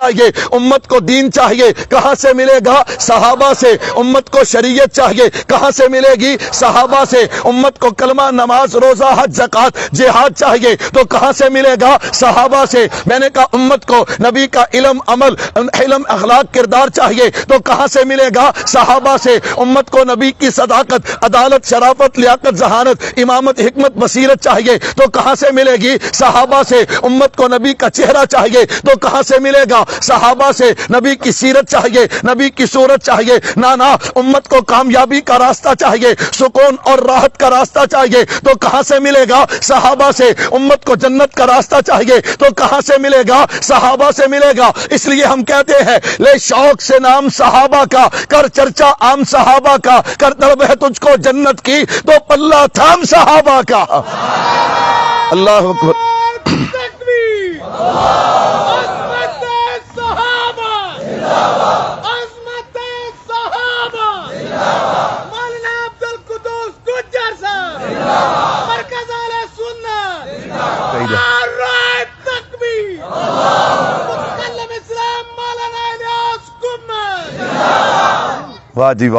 چاہیے، امت کو دین چاہیے، کہاں سے ملے گا؟ صحابہ سے۔ امت کو شریعت چاہیے، کہاں سے ملے گی؟ صحابہ سے۔ امت کو کلمہ، نماز، روزہ، حج، زکات، جہاد چاہیے تو کہاں سے ملے گا؟ صحابہ سے۔ میں نے کہا امت کو نبی کا علم، عمل، علم، اخلاق، کردار چاہیے تو کہاں سے ملے گا؟ صحابہ سے۔ امت کو نبی کی صداقت، عدالت، شرافت، لیاقت، ذہانت، امامت، حکمت، بصیرت چاہیے تو کہاں سے ملے گی؟ صحابہ سے۔ امت کو نبی کا چہرہ چاہیے تو کہاں سے ملے گا؟ صحابہ سے۔ نبی کی سیرت چاہیے، نبی کی صورت چاہیے، نانا امت کو کامیابی کا راستہ چاہیے، سکون اور راحت کا راستہ چاہیے تو کہاں سے ملے گا؟ صحابہ سے۔ امت کو جنت کا راستہ چاہیے تو کہاں سے ملے گا؟ صحابہ سے ملے گا۔ اس لیے ہم کہتے ہیں لے شوق سے نام صحابہ کا، کر چرچا عام صحابہ کا، کر طلب ہے تجھ کو جنت کی تو پلہ تھام صحابہ کا۔ اللہ اکبر۔ واہ جی واہ۔